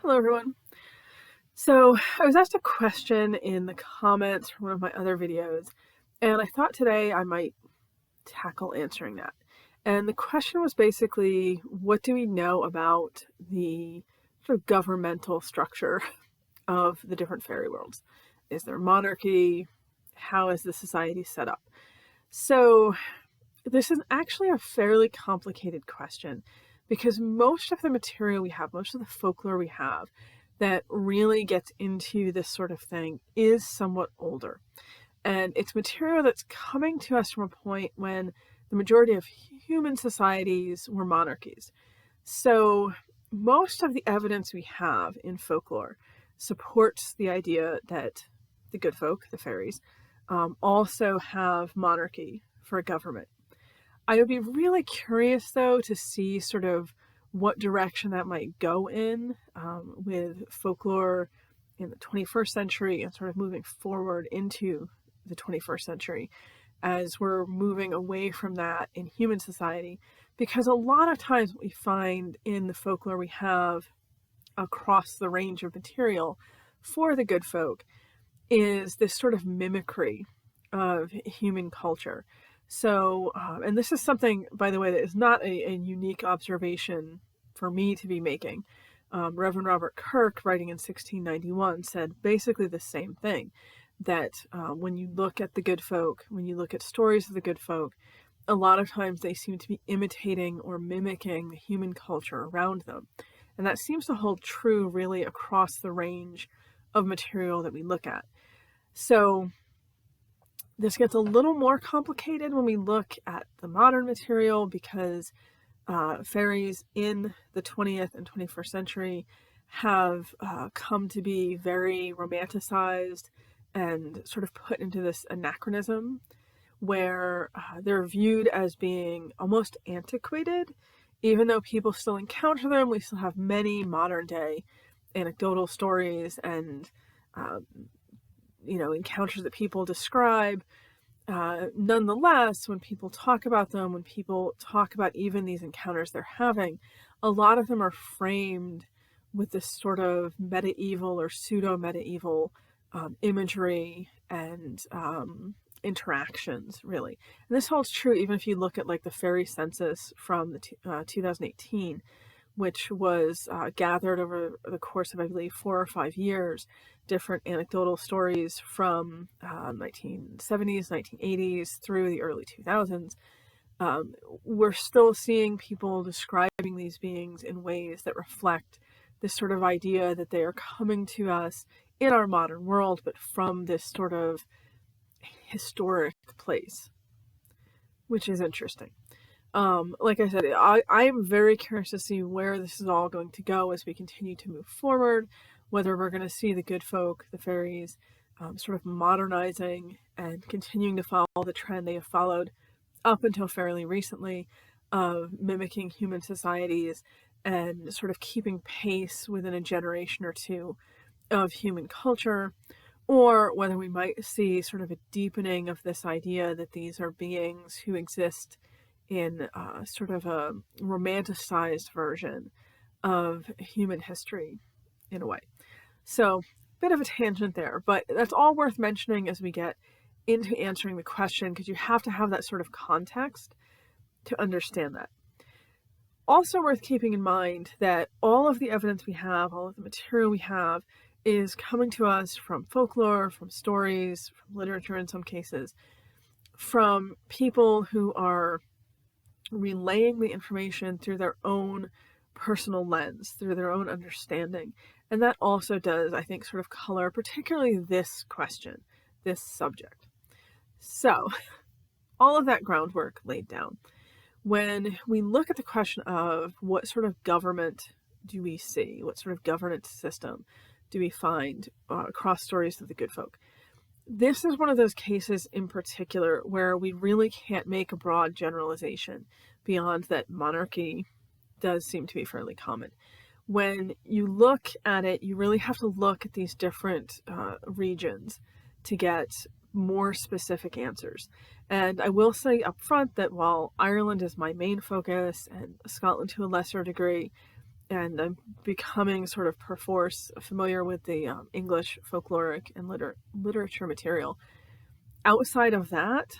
Hello, everyone. So I was asked a question in the comments from one of my other videos, and I thought today I might tackle answering that. And the question was basically, what do we know about the sort of governmental structure of the different fairy worlds? Is there monarchy? How is the society set up? So this is actually a fairly complicated question because most of the material we have, most of the folklore we have that really gets into this sort of thing is somewhat older. And it's material that's coming to us from a point when the majority of human societies were monarchies. So most of the evidence we have in folklore supports the idea that the good folk, the fairies, also have monarchy for a government. I would be really curious, though, to see sort of what direction that might go in with folklore in the 21st century and sort of moving forward into the 21st century as we're moving away from that in human society. Because a lot of times what we find in the folklore we have across the range of material for the good folk is this sort of mimicry of human culture. So, and this is something, by the way, that is not a unique observation for me to be making. Reverend Robert Kirk, writing in 1691, said basically the same thing, that when you look at the good folk, when you look at stories of the good folk, a lot of times they seem to be imitating or mimicking the human culture around them. And that seems to hold true really across the range of material that we look at. So this gets a little more complicated when we look at the modern material because fairies in the 20th and 21st century have come to be very romanticized and sort of put into this anachronism where they're viewed as being almost antiquated. Even though people still encounter them, we still have many modern day anecdotal stories and encounters that people describe. Nonetheless, when people talk about them, when people talk about even these encounters they're having, a lot of them are framed with this sort of medieval or pseudo-medieval imagery and interactions, really. And this holds true even if you look at like the fairy census from the 2018, which was gathered over the course of, I believe, 4 or 5 years, different anecdotal stories from 1970s, 1980s, through the early 2000s. We're still seeing people describing these beings in ways that reflect this sort of idea that they are coming to us in our modern world, but from this sort of historic place, which is interesting. Like I said, I am very curious to see where this is all going to go as we continue to move forward, whether we're going to see the good folk, the fairies, sort of modernizing and continuing to follow the trend they have followed up until fairly recently of mimicking human societies and sort of keeping pace within a generation or two of human culture, or whether we might see sort of a deepening of this idea that these are beings who exist in sort of a romanticized version of human history in a way. So, bit of a tangent there, but that's all worth mentioning as we get into answering the question, because you have to have that sort of context to understand that. Also worth keeping in mind that all of the evidence we have, all of the material we have, is coming to us from folklore, from stories, from literature in some cases, from people who are relaying the information through their own personal lens, through their own understanding. And that also does, I think, sort of color particularly this question, this subject. So, all of that groundwork laid down. When we look at the question of what sort of government do we see, what sort of governance system do we find across stories of the good folk, this is one of those cases in particular where we really can't make a broad generalization beyond that monarchy does seem to be fairly common. When you look at it, you really have to look at these different regions to get more specific answers. And I will say up front that while Ireland is my main focus and Scotland to a lesser degree, and I'm becoming sort of perforce familiar with the English folkloric and literature material. Outside of that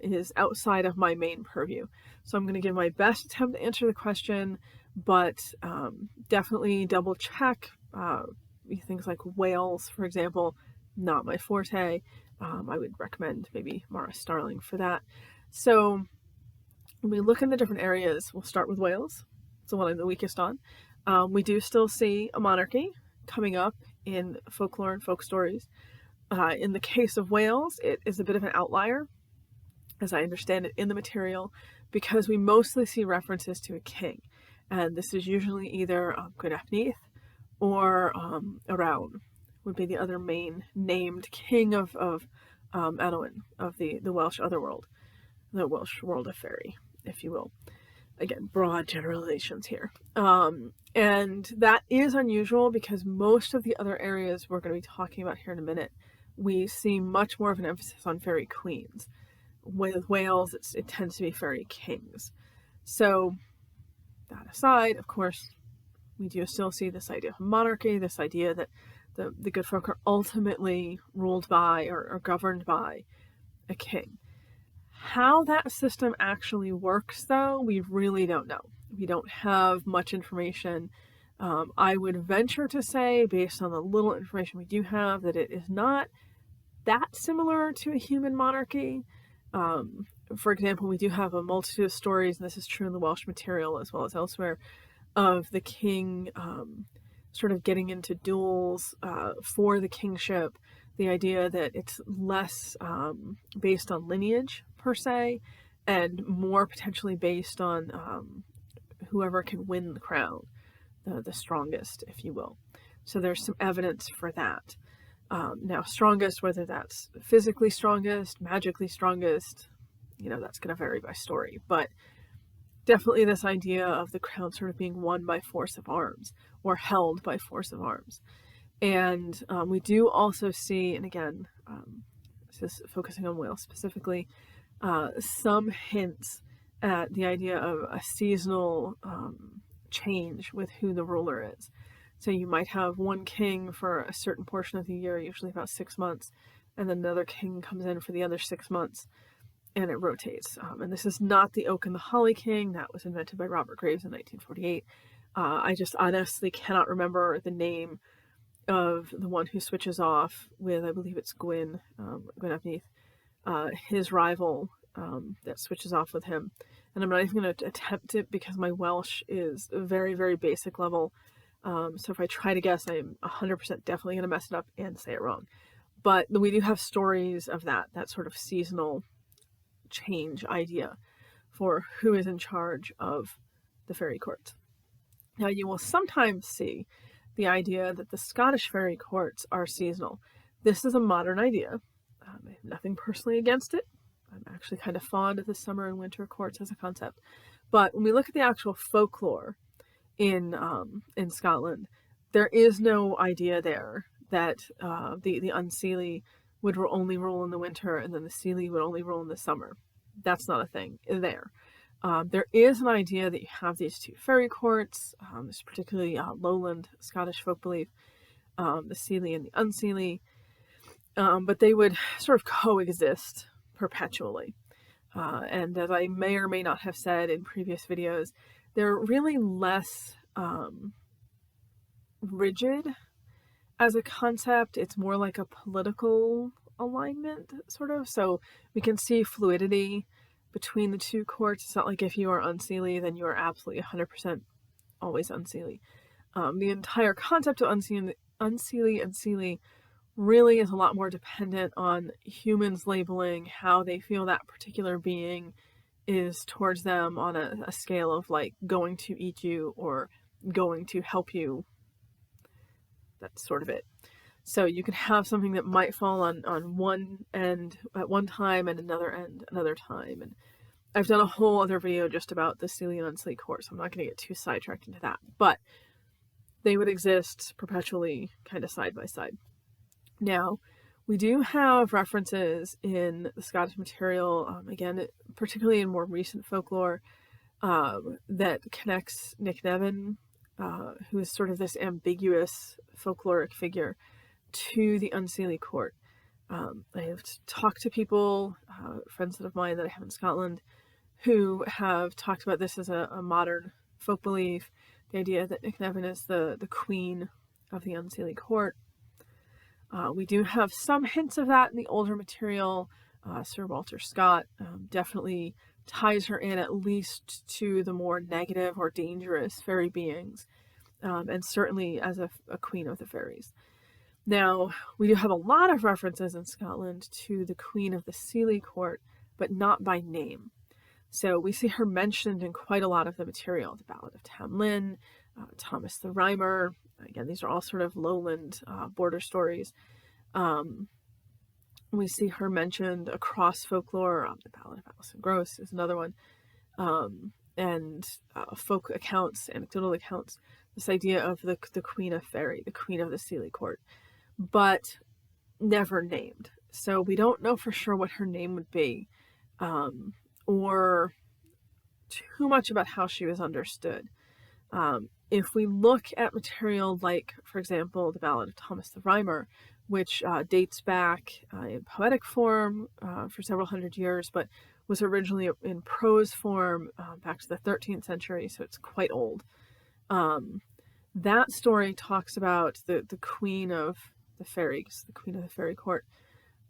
is outside of my main purview. So I'm going to give my best attempt to answer the question, but definitely double check things like whales, for example, not my forte. I would recommend maybe Mara Starling for that. So when we look in the different areas, we'll start with Wales. It's the one I'm the weakest on. We do still see a monarchy coming up in folklore and folk stories. In the case of Wales, it is a bit of an outlier, as I understand it in the material, because we mostly see references to a king. And this is usually either Gwynedd Neith or Arawn would be the other main named king of Annwn, of the Welsh otherworld, the Welsh world of fairy, if you will. Again, broad generalizations here. And that is unusual because most of the other areas we're going to be talking about here in a minute, we see much more of an emphasis on fairy queens. With Wales, it tends to be fairy kings. So that aside, of course, we do still see this idea of monarchy, this idea that the good folk are ultimately ruled by or governed by a king. How that system actually works, though, we really don't know. We don't have much information. I would venture to say, based on the little information we do have, that it is not that similar to a human monarchy. For example, we do have a multitude of stories, and this is true in the Welsh material as well as elsewhere, of the king sort of getting into duels for the kingship. The idea that it's less based on lineage per se, and more potentially based on whoever can win the crown, the strongest, if you will. So there's some evidence for that. Now, strongest, whether that's physically strongest, magically strongest, that's going to vary by story. But definitely this idea of the crown sort of being won by force of arms, or held by force of arms. And we do also see, and again, this is focusing on Wales specifically, some hints at the idea of a seasonal change with who the ruler is. So you might have one king for a certain portion of the year, usually about 6 months, and then another king comes in for the other 6 months, and it rotates. And this is not the Oak and the Holly King. That was invented by Robert Graves in 1948. I just honestly cannot remember the name of the one who switches off with, I believe it's Gwynedd Neith, his rival that switches off with him. And I'm not even going to attempt it because my Welsh is a very, very basic level. So if I try to guess, I'm 100% definitely going to mess it up and say it wrong. But we do have stories of that sort of seasonal change idea for who is in charge of the fairy courts. Now, you will sometimes see the idea that the Scottish fairy courts are seasonal. This is a modern idea. I have nothing personally against it. I'm actually kind of fond of the summer and winter courts as a concept. But when we look at the actual folklore in Scotland, there is no idea there that the Unseelie would only rule in the winter and then the Seelie would only rule in the summer. That's not a thing there. There is an idea that you have these two fairy courts, this is particularly lowland Scottish folk belief, the Seelie and the Unseelie, but they would sort of coexist perpetually. And as I may or may not have said in previous videos, they're really less rigid as a concept. It's more like a political alignment, sort of. So we can see fluidity between the two courts. It's not like if you are Unseelie, then you are absolutely 100% always Unseelie. The entire concept of Unseelie and Seelie really is a lot more dependent on humans labeling how they feel that particular being is towards them on a scale of like going to eat you or going to help you. That's sort of it. So you can have something that might fall on one end at one time and another end another time. And I've done a whole other video just about the Seelie and Unseelie course. I'm not going to get too sidetracked into that. But they would exist perpetually, kind of side by side. Now, we do have references in the Scottish material, again, particularly in more recent folklore, that connects Nick Nevin who is sort of this ambiguous folkloric figure, to the Unseelie Court. I have talked to people, friends of mine that I have in Scotland, who have talked about this as a modern folk belief, the idea that Nycnevin is the queen of the Unseelie Court. We do have some hints of that in the older material. Sir Walter Scott definitely ties her in at least to the more negative or dangerous fairy beings, and certainly as a queen of the fairies. Now, we do have a lot of references in Scotland to the Queen of the Seelie Court, but not by name. So we see her mentioned in quite a lot of the material. The Ballad of Tam Lin, Thomas the Rhymer. Again, these are all sort of lowland border stories. We see her mentioned across folklore. The Ballad of Alison Gross is another one. And folk accounts, anecdotal accounts, this idea of the Queen of Fairy, the Queen of the Seelie Court, but never named. So we don't know for sure what her name would be, or too much about how she was understood. If we look at material like, for example, the Ballad of Thomas the Rhymer, which dates back in poetic form for several hundred years, but was originally in prose form back to the 13th century, so it's quite old. That story talks about the queen of the fairies, the queen of the fairy court,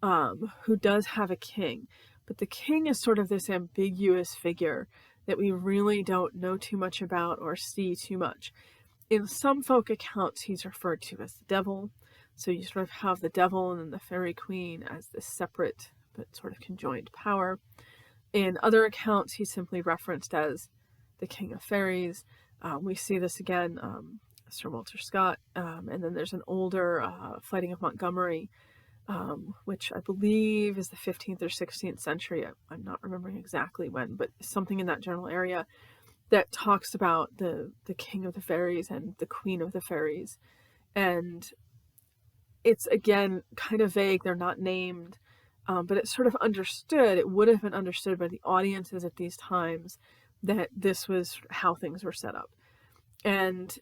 who does have a king. But the king is sort of this ambiguous figure that we really don't know too much about or see too much. In some folk accounts, he's referred to as the devil. So you sort of have the devil and then the fairy queen as this separate but sort of conjoined power. In other accounts, he's simply referenced as the king of fairies. We see this again, Sir Walter Scott, and then there's an older Fighting of Montgomery, which I believe is the 15th or 16th century. I'm not remembering exactly when, but something in that general area, that talks about the king of the fairies and the queen of the fairies. And it's, again, kind of vague. They're not named, but it's sort of understood. It would have been understood by the audiences at these times that this was how things were set up. And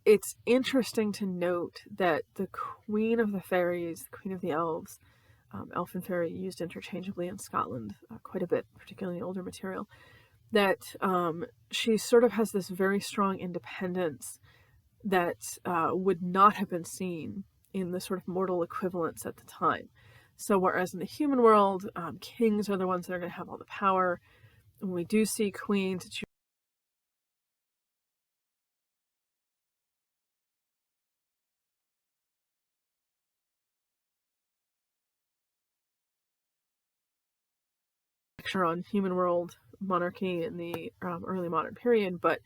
it's interesting to note that the queen of the fairies, the queen of the elves, elf and fairy used interchangeably in Scotland quite a bit, particularly in older material, that she sort of has this very strong independence that would not have been seen in the sort of mortal equivalents at the time. So whereas in the human world, kings are the ones that are going to have all the power, when we do see queens, it's on human world monarchy in the early modern period. But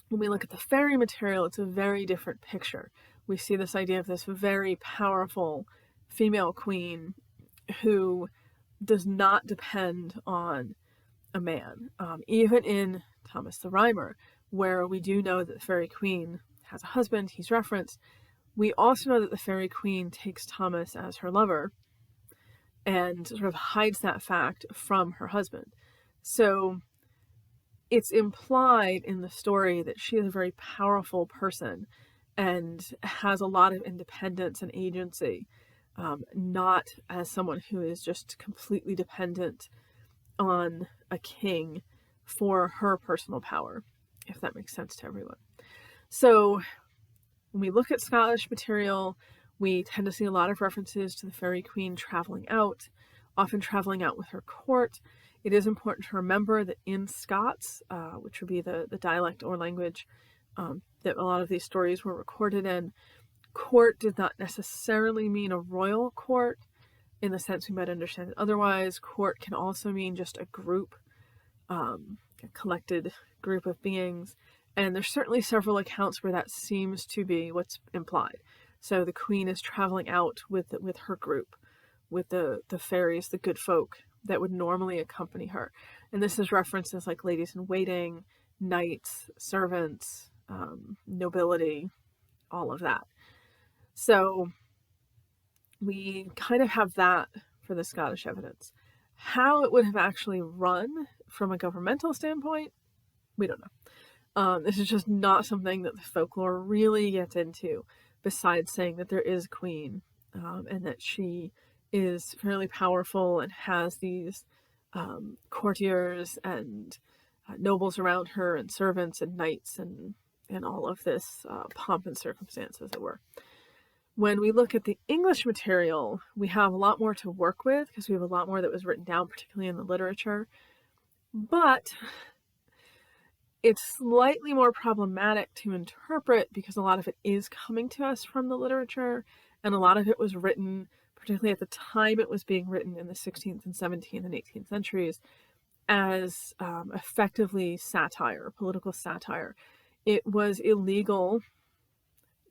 when we look at the fairy material, it's a very different picture. We see this idea of this very powerful female queen who does not depend on a man. Even in Thomas the Rhymer, where we do know that the fairy queen has a husband, he's referenced, we also know that the fairy queen takes Thomas as her lover and sort of hides that fact from her husband. So it's implied in the story that she is a very powerful person and has a lot of independence and agency, not as someone who is just completely dependent on a king for her personal power, if that makes sense to everyone. So when we look at Scottish material, we tend to see a lot of references to the fairy queen traveling out, often traveling out with her court. It is important to remember that in Scots, which would be the dialect or language that a lot of these stories were recorded in, court did not necessarily mean a royal court in the sense we might understand it otherwise. Court can also mean just a group, a collected group of beings. And there's certainly several accounts where that seems to be what's implied. So the queen is traveling out with her group, with the fairies, the good folk that would normally accompany her. And this is references like ladies in waiting, knights, servants, nobility, all of that. So we kind of have that for the Scottish evidence. How it would have actually run from a governmental standpoint, we don't know. This is just not something that the folklore really gets into, besides saying that there is a queen, and that she is fairly powerful and has these courtiers and nobles around her, and servants and knights, and all of this pomp and circumstance, as it were. When we look at the English material, we have a lot more to work with because we have a lot more that was written down, particularly in the literature. But it's slightly more problematic to interpret because a lot of it is coming to us from the literature, and a lot of it was written, particularly at the time it was being written in the 16th and 17th and 18th centuries, as effectively satire, political satire. It was illegal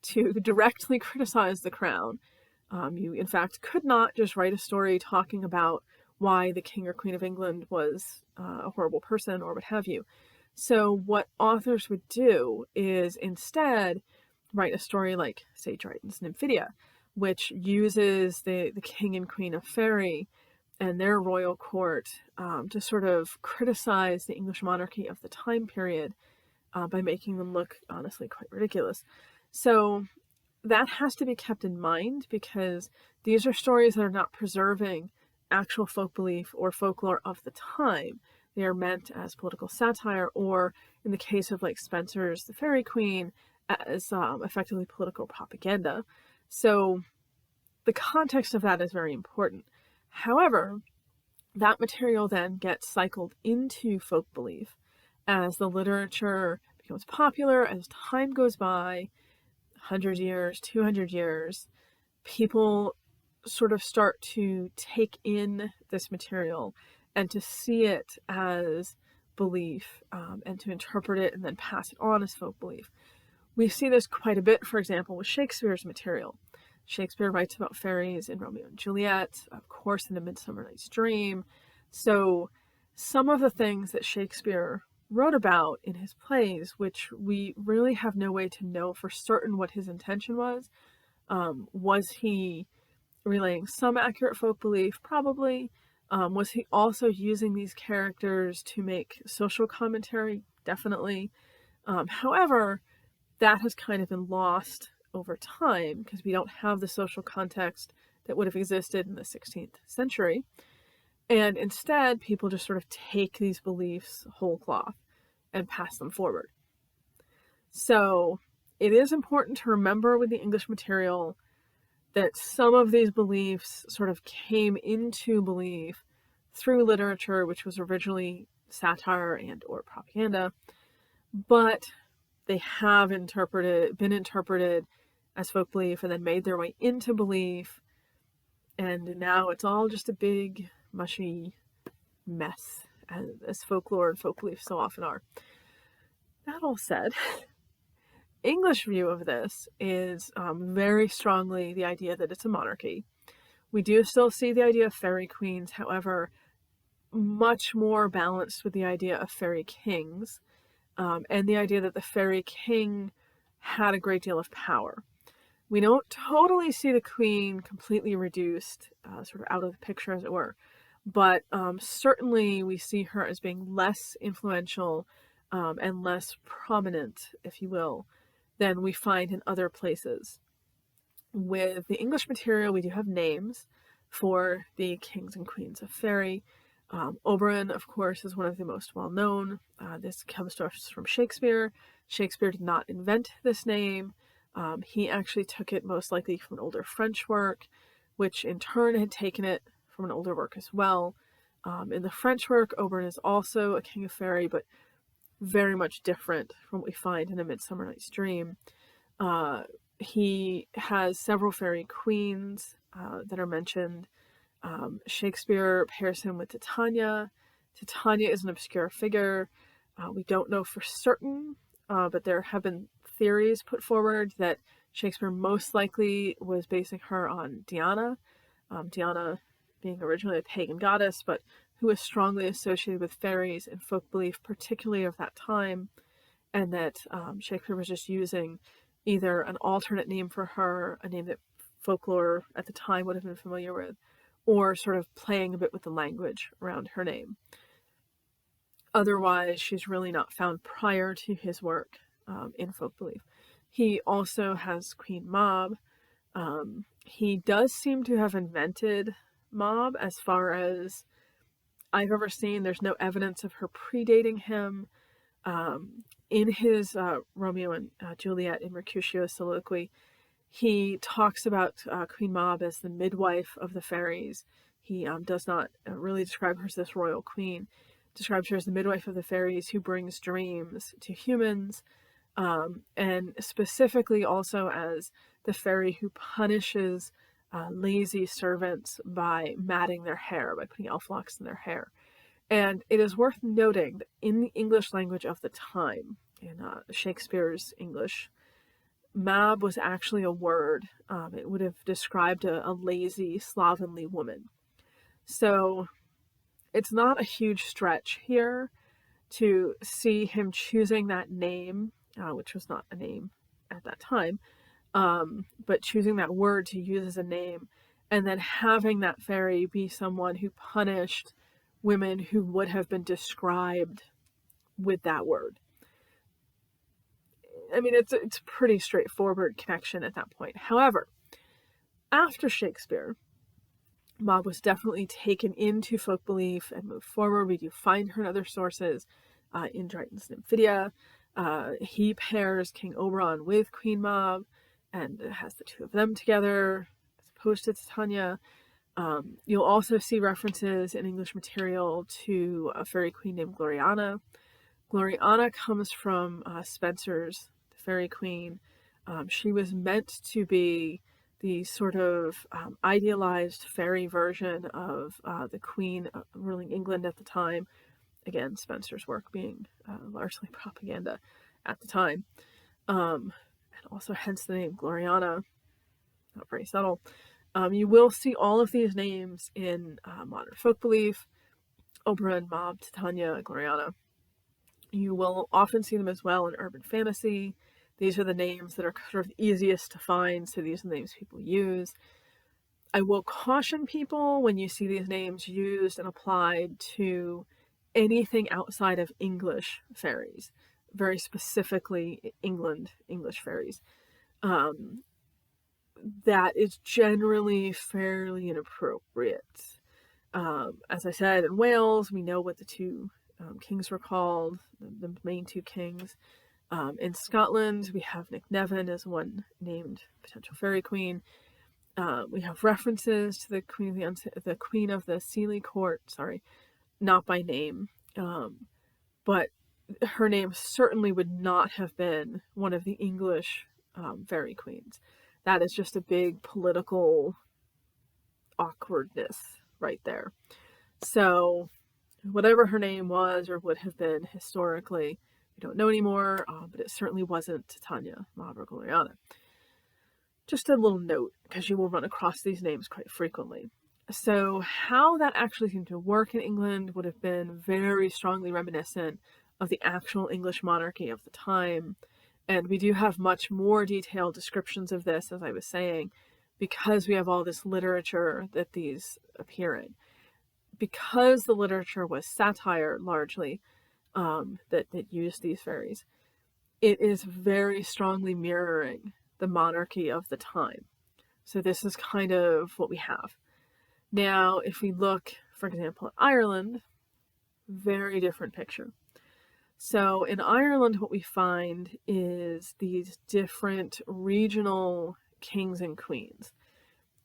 to directly criticize the crown. You, in fact, could not just write a story talking about why the King or Queen of England was a horrible person or what have you. So what authors would do is instead write a story like, say, Dryden's Nymphidia, which uses the King and Queen of Faery and their royal court to sort of criticize the English monarchy of the time period by making them look, honestly, quite ridiculous. So that has to be kept in mind because these are stories that are not preserving actual folk belief or folklore of the time. They are meant as political satire, or in the case of like Spenser's The Faerie Queene, as effectively political propaganda. So the context of that is very important. However, that material then gets cycled into folk belief as the literature becomes popular, as time goes by, 100 years, 200 years, people sort of start to take in this material and to see it as belief, and to interpret it and then pass it on as folk belief. We see this quite a bit, for example, with Shakespeare's material. Shakespeare writes about fairies in Romeo and Juliet, of course, in A Midsummer Night's Dream. So some of the things that Shakespeare wrote about in his plays, which we really have no way to know for certain what his intention was he relaying some accurate folk belief? Probably. Was he also using these characters to make social commentary? Definitely. However, that has kind of been lost over time because we don't have the social context that would have existed in the 16th century. And instead, people just sort of take these beliefs whole cloth and pass them forward. So it is important to remember with the English material that some of these beliefs sort of came into belief through literature, which was originally satire and or propaganda, but they have been interpreted as folk belief and then made their way into belief, and now it's all just a big mushy mess, as folklore and folk belief so often are. That all said, English view of this is very strongly the idea that it's a monarchy. We do still see the idea of fairy queens, however, much more balanced with the idea of fairy kings, and the idea that the fairy king had a great deal of power. We don't totally see the queen completely reduced, sort of out of the picture, as it were, but certainly we see her as being less influential and less prominent, if you will, than we find in other places. With the English material, we do have names for the kings and queens of fairy. Oberon, of course, is one of the most well-known. This comes to us from Shakespeare. Shakespeare did not invent this name. He actually took it most likely from an older French work, which in turn had taken it from an older work as well. In the French work, Oberon is also a king of fairy, but very much different from what we find in A Midsummer Night's Dream. He has several fairy queens that are mentioned. Shakespeare pairs him with Titania. Titania is an obscure figure. We don't know for certain, but there have been theories put forward that Shakespeare most likely was basing her on Diana. Diana being originally a pagan goddess, but who was strongly associated with fairies and folk belief, particularly of that time, and that Shakespeare was just using either an alternate name for her, a name that folklore at the time would have been familiar with, or sort of playing a bit with the language around her name. Otherwise, she's really not found prior to his work in folk belief. He also has Queen Mab. He does seem to have invented Mab as far as I've ever seen. There's no evidence of her predating him. In his Romeo and Juliet in Mercutio's soliloquy, he talks about Queen Mab as the midwife of the fairies. He does not really describe her as this royal queen, describes her as the midwife of the fairies who brings dreams to humans, and specifically also as the fairy who punishes lazy servants by matting their hair, by putting elf locks in their hair. And it is worth noting that in the English language of the time, in Shakespeare's English, Mab was actually a word. It would have described a lazy, slovenly woman. So it's not a huge stretch here to see him choosing that name, which was not a name at that time, but choosing that word to use as a name, and then having that fairy be someone who punished women who would have been described with that word. I mean, it's a pretty straightforward connection at that point. However, after Shakespeare, Mab was definitely taken into folk belief and moved forward. We do find her in other sources, in Dryden's Nymphidia. He pairs King Oberon with Queen Mab and has the two of them together as opposed to Titania. You'll also see references in English material to a fairy queen named Gloriana. Gloriana comes from Spenser's The Fairy Queen. She was meant to be the sort of idealized fairy version of the queen ruling England at the time. Again, Spenser's work being largely propaganda at the time. And also hence the name Gloriana. Not very subtle. You will see all of these names in modern folk belief: Oberon, Mab, Titania, Gloriana. You will often see them as well in urban fantasy. These are the names that are sort of easiest to find, so these are the names people use. I will caution people when you see these names used and applied to anything outside of English fairies, very specifically English fairies. That is generally fairly inappropriate. As I said, in Wales, we know what the two kings were called, the main two kings. In Scotland, we have Nick Nevin as one named potential fairy queen. We have references to the queen of the Sealy court, not by name, but her name certainly would not have been one of the English fairy queens. That is just a big political awkwardness right there. So whatever her name was or would have been historically, we don't know anymore, but it certainly wasn't Titania, Mab, or Gloriana. Just a little note, because you will run across these names quite frequently. So how that actually seemed to work in England would have been very strongly reminiscent of the actual English monarchy of the time. And we do have much more detailed descriptions of this, as I was saying, because we have all this literature that these appear in. Because the literature was satire largely, that used these fairies, it is very strongly mirroring the monarchy of the time. So this is kind of what we have. Now, if we look, for example, at Ireland, very different picture. So in Ireland, what we find is these different regional kings and queens.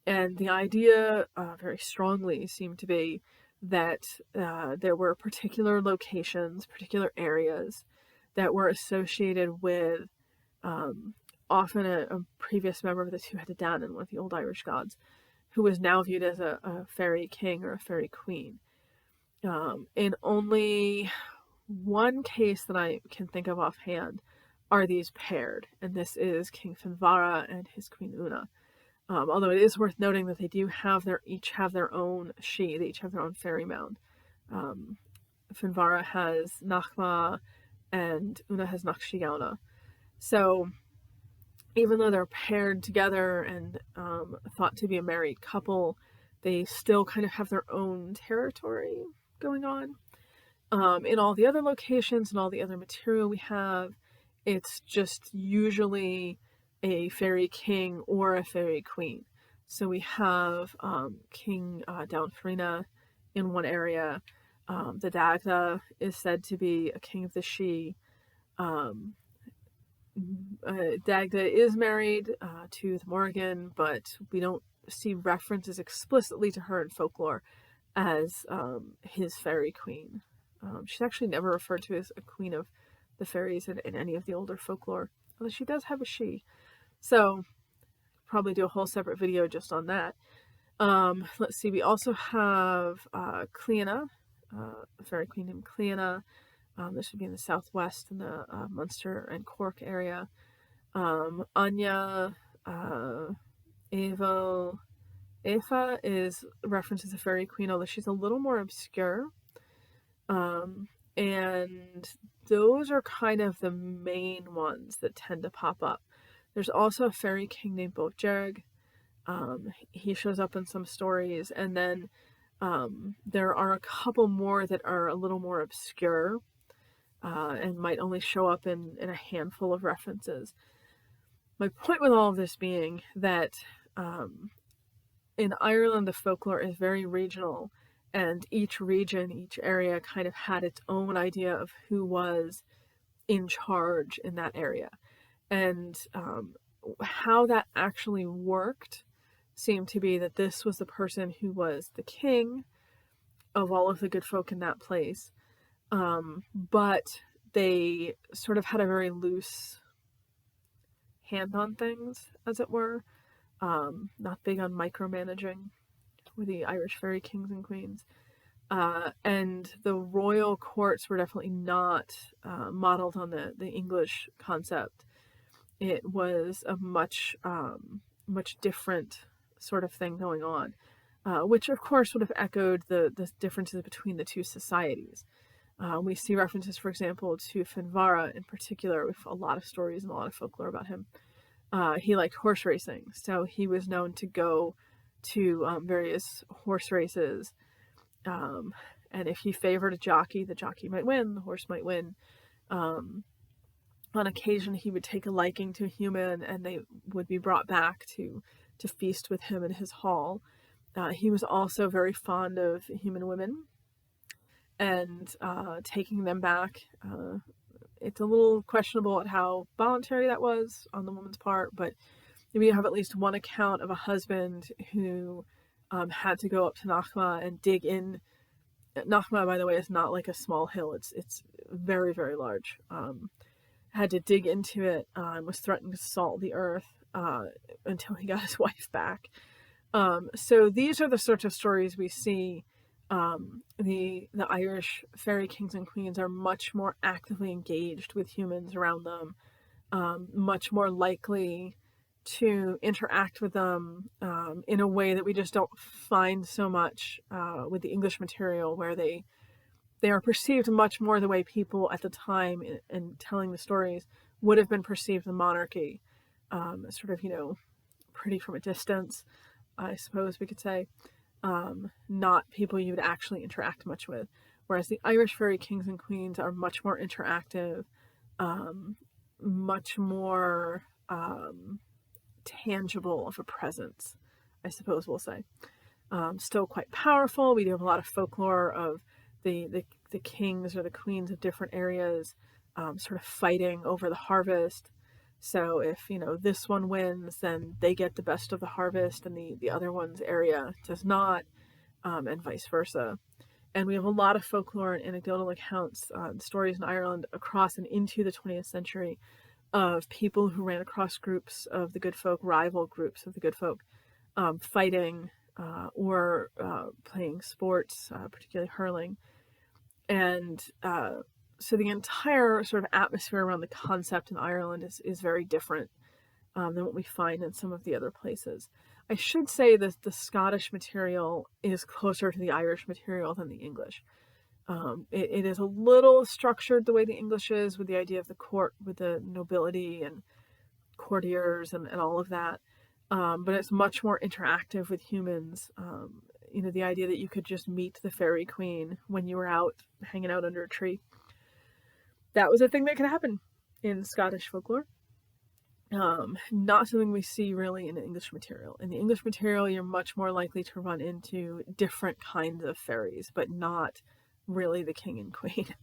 And the idea very strongly seemed to be that there were particular locations, particular areas that were associated with often a previous member of the Two-Headed Danann, one of the old Irish gods, who was now viewed as a fairy king or a fairy queen. In only one case that I can think of offhand are these paired, and this is King Finvara and his Queen Una. Although it is worth noting that they do each have their own she, they each have their own fairy mound. Finvara has Nachma and Una has Nakshigana. So even though they're paired together and thought to be a married couple, they still kind of have their own territory going on. In all the other locations and all the other material we have, it's just usually a fairy king or a fairy queen. So we have King Downfarina in one area. The Dagda is said to be a king of the Sidhe. Um, Dagda is married to the Morrigan, but we don't see references explicitly to her in folklore as his fairy queen. She's actually never referred to as a queen of the fairies in any of the older folklore, although she does have a she. So, probably do a whole separate video just on that. Let's see, we also have Cleana, a fairy queen named Cleana. This would be in the southwest in the Munster and Cork area. Anya, Evo, Aoife is referenced as a fairy queen, although she's a little more obscure. And those are kind of the main ones that tend to pop up. There's also a fairy king named Botjerg. He shows up in some stories, and then there are a couple more that are a little more obscure and might only show up in a handful of references. My point with all of this being that in Ireland, the folklore is very regional, and each region, each area kind of had its own idea of who was in charge in that area. And how that actually worked seemed to be that this was the person who was the king of all of the good folk in that place. But they sort of had a very loose hand on things, as it were. Not big on micromanaging with the Irish fairy kings and queens. And the royal courts were definitely not modeled on the English concept. It was a much different sort of thing going on, which of course would have echoed the differences between the two societies. We see references, for example, to Finvara in particular, with a lot of stories and a lot of folklore about him. He liked horse racing, so he was known to go to various horse races. And if he favored a jockey, the jockey might win, the horse might win. On occasion, he would take a liking to a human, and they would be brought back to feast with him in his hall. He was also very fond of human women and taking them back. It's a little questionable at how voluntary that was on the woman's part, but we have at least one account of a husband who had to go up to Nachma and dig in. Nachma, by the way, is not like a small hill. It's very, very large. Had to dig into it and was threatening to salt the earth until he got his wife back. So these are the sorts of stories we see. The Irish fairy kings and queens are much more actively engaged with humans around them, much more likely to interact with them in a way that we just don't find so much with the English material, where they are perceived much more the way people at the time in telling the stories would have been perceived in monarchy, sort of, pretty from a distance, I suppose we could say. Not people you would actually interact much with. Whereas the Irish fairy kings and queens are much more interactive, much more tangible of a presence, I suppose we'll say. Still quite powerful. We do have a lot of folklore of the kings or the queens of different areas sort of fighting over the harvest. So if, this one wins, then they get the best of the harvest and the other one's area does not, and vice versa. And we have a lot of folklore and anecdotal accounts, stories in Ireland across and into the 20th century of people who ran across groups of the good folk, rival groups of the good folk, fighting or playing sports, particularly hurling. And so the entire sort of atmosphere around the concept in Ireland is very different than what we find in some of the other places. I should say that the Scottish material is closer to the Irish material than the English. It is a little structured the way the English is, with the idea of the court, with the nobility and courtiers and all of that. But it's much more interactive with humans. the idea that you could just meet the fairy queen when you were out hanging out under a tree. That was a thing that could happen in Scottish folklore. Not something we see really in English material. In the English material, you're much more likely to run into different kinds of fairies, but not really the king and queen.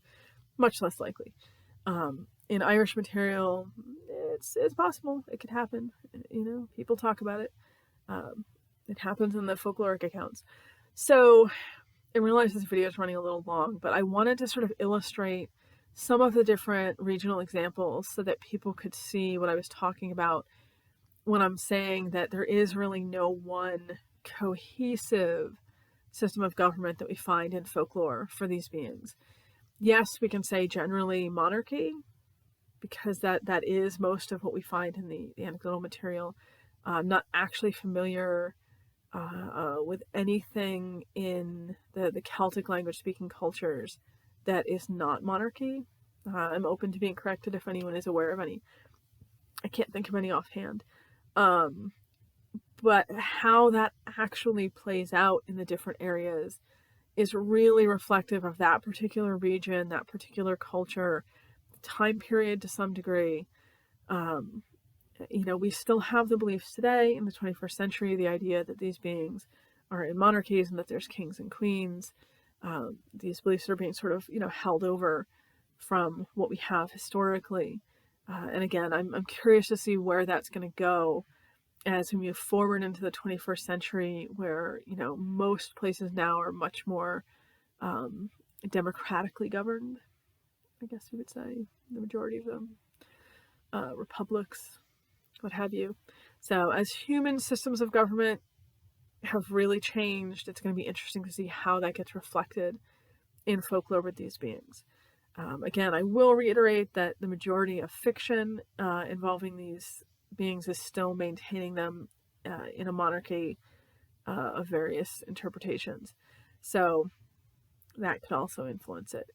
Much less likely. In Irish material, it's possible. It could happen. People talk about it. It happens in the folkloric accounts. So I realize this video is running a little long, but I wanted to sort of illustrate some of the different regional examples so that people could see what I was talking about when I'm saying that there is really no one cohesive system of government that we find in folklore for these beings. Yes, we can say generally monarchy, because that is most of what we find in the anecdotal material. I'm not actually familiar with anything in the Celtic language speaking cultures that is not monarchy. I'm open to being corrected if anyone is aware of any. I can't think of any offhand. But how that actually plays out in the different areas is really reflective of that particular region, that particular culture, time period to some degree. We still have the beliefs today in the 21st century, the idea that these beings are in monarchies and that there's kings and queens. These beliefs are being sort of, held over from what we have historically. And again, I'm curious to see where that's going to go as we move forward into the 21st century, where, most places now are much more democratically governed, I guess you would say, the majority of them. Republics, what have you. So as human systems of government have really changed, it's going to be interesting to see how that gets reflected in folklore with these beings. Again, I will reiterate that the majority of fiction involving these beings is still maintaining them in a monarchy of various interpretations. So that could also influence it.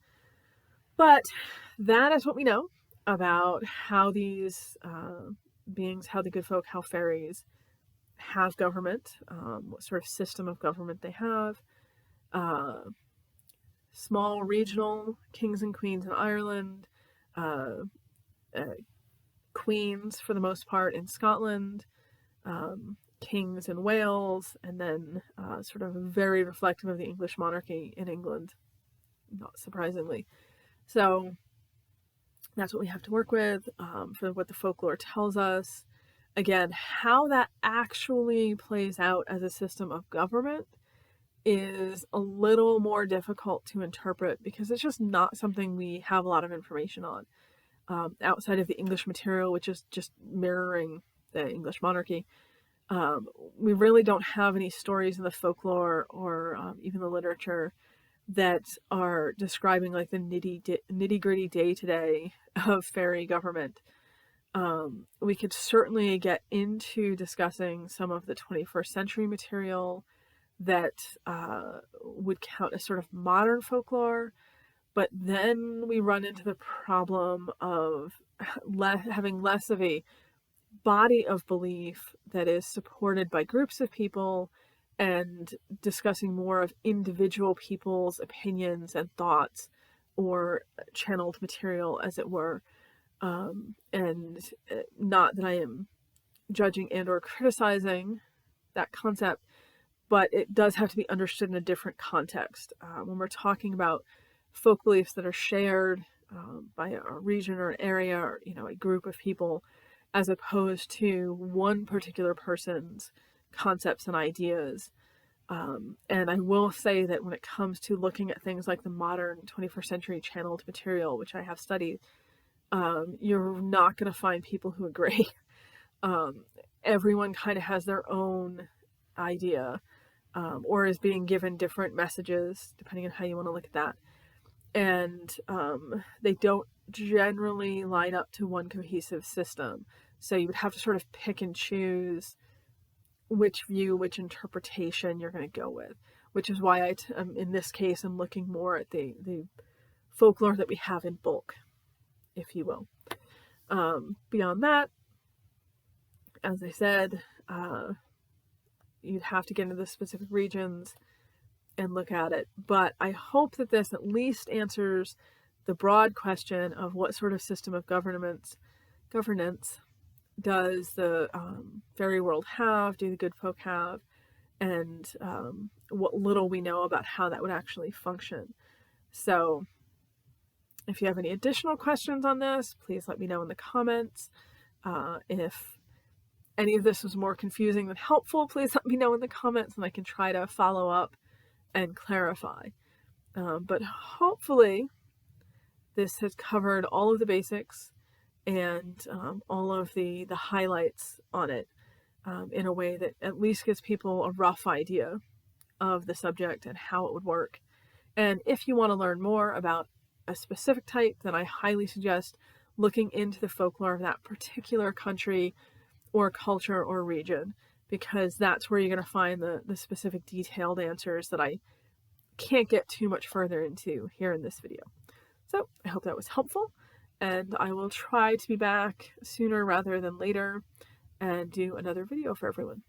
But that is what we know about how these beings, how the good folk, how fairies have government, what sort of system of government they have. Small regional kings and queens in Ireland, queens for the most part in Scotland, kings in Wales, and then sort of very reflective of the English monarchy in England, not surprisingly. So that's what we have to work with for what the folklore tells us. Again, how that actually plays out as a system of government is a little more difficult to interpret because it's just not something we have a lot of information on. Outside of the English material, which is just mirroring the English monarchy, we really don't have any stories in the folklore or even the literature that are describing like the nitty-gritty day-to-day of fairy government. We could certainly get into discussing some of the 21st century material that would count as sort of modern folklore, but then we run into the problem of having less of a body of belief that is supported by groups of people and discussing more of individual people's opinions and thoughts or channeled material, as it were. And not that I am judging and or criticizing that concept, but it does have to be understood in a different context. When we're talking about folk beliefs that are shared by a region or an area or, a group of people, as opposed to one particular person's concepts and ideas. And I will say that when it comes to looking at things like the modern 21st century channeled material, which I have studied, you're not going to find people who agree. Everyone kind of has their own idea, or is being given different messages, depending on how you want to look at that. And they don't generally line up to one cohesive system. So you would have to sort of pick and choose which view, which interpretation you're going to go with, which is why in this case, I'm looking more at the folklore that we have in bulk, if you will. Beyond that, as I said, you'd have to get into the specific regions and look at it. But I hope that this at least answers the broad question of what sort of system of governance does the fairy world have, do the good folk have, and what little we know about how that would actually function. So if you have any additional questions on this, please let me know in the comments. If any of this was more confusing than helpful, please let me know in the comments and I can try to follow up and clarify. But hopefully this has covered all of the basics and all of the highlights on it in a way that at least gives people a rough idea of the subject and how it would work. And if you want to learn more about a specific type, then I highly suggest looking into the folklore of that particular country or culture or region, because that's where you're going to find the specific detailed answers that I can't get too much further into here in this video. So I hope that was helpful, and I will try to be back sooner rather than later and do another video for everyone.